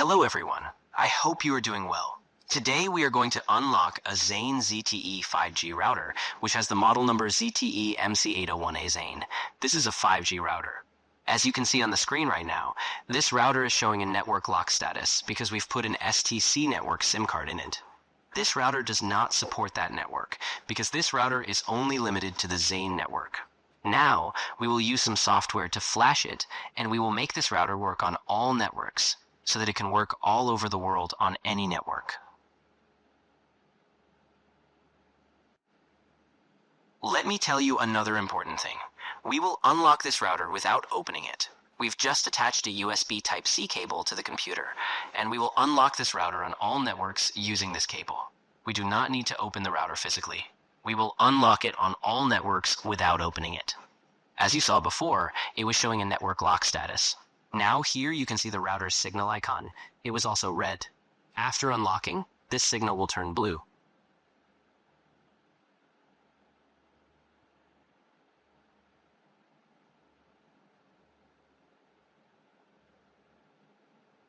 Hello everyone, I hope you are doing well. Today we are going to unlock a Zain ZTE 5G router, which has the model number ZTE MC801A Zain. This is a 5G router. As you can see on the screen right now, this router is showing a network lock status because we've put an STC network SIM card in it. This router does not support that network because this router is only limited to the Zain network. Now, we will use some software to flash it, and we will make this router work on all networks so that it can work all over the world on any network. Let me tell you another important thing. We will unlock this router without opening it. We've just attached a USB Type-C cable to the computer, and we will unlock this router on all networks using this cable. We do not need to open the router physically. We will unlock it on all networks without opening it. As you saw before, it was showing a network lock status. Now here you can see the router's signal icon. It was also red. After unlocking, this signal will turn blue.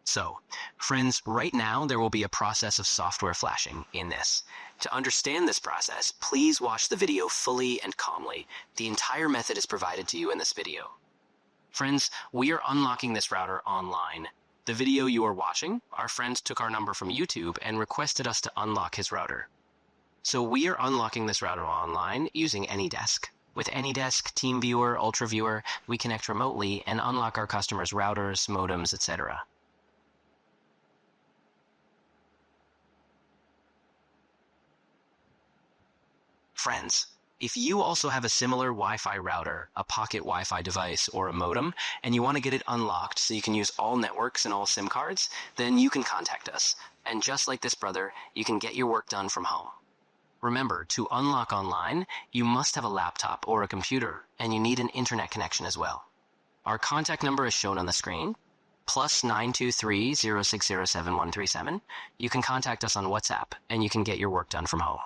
So, friends, right now there will be a process of software flashing in this. To understand this process, please watch the video fully and calmly. The entire method is provided to you in this video. Friends, we are unlocking this router online. The video you are watching, our friend took our number from YouTube and requested us to unlock his router. So we are unlocking this router online using AnyDesk. With AnyDesk, TeamViewer, UltraViewer, we connect remotely and unlock our customers' routers, modems, etc. Friends, if you also have a similar Wi-Fi router, a pocket Wi-Fi device, or a modem, and you want to get it unlocked so you can use all networks and all SIM cards, then you can contact us. And just like this brother, you can get your work done from home. Remember, to unlock online, you must have a laptop or a computer, and you need an internet connection as well. Our contact number is shown on the screen, +923 0607 137. You can contact us on WhatsApp, and you can get your work done from home.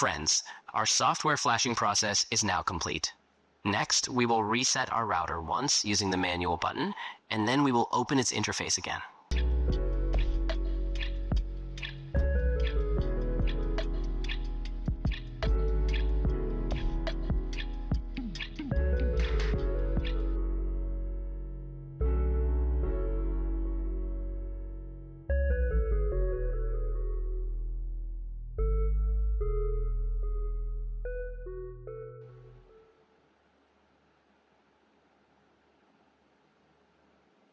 Friends, our software flashing process is now complete. Next, we will reset our router once using the manual button, and then we will open its interface again.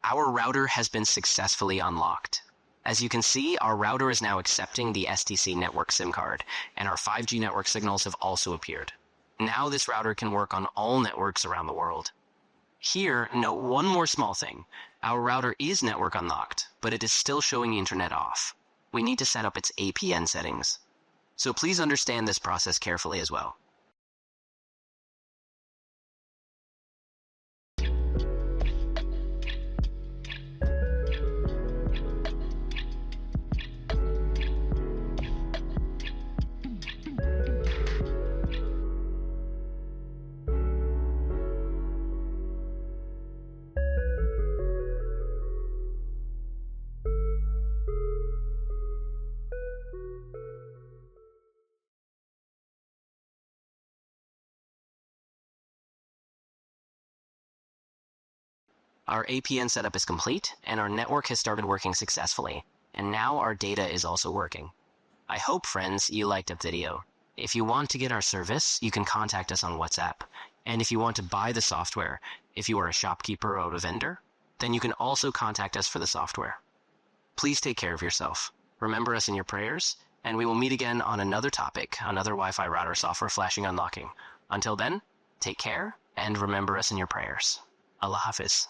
Our router has been successfully unlocked. As you can see, our router is now accepting the STC network SIM card, and our 5G network signals have also appeared. Now this router can work on all networks around the world. Here, note one more small thing. Our router is network unlocked, but it is still showing internet off. We need to set up its APN settings. So please understand this process carefully as well. Our APN setup is complete, and our network has started working successfully, and now our data is also working. I hope, friends, you liked the video. If you want to get our service, you can contact us on WhatsApp, and if you want to buy the software, if you are a shopkeeper or a vendor, then you can also contact us for the software. Please take care of yourself. Remember us in your prayers, and we will meet again on another topic, another Wi-Fi router software flashing unlocking. Until then, take care, and remember us in your prayers. Allah Hafiz.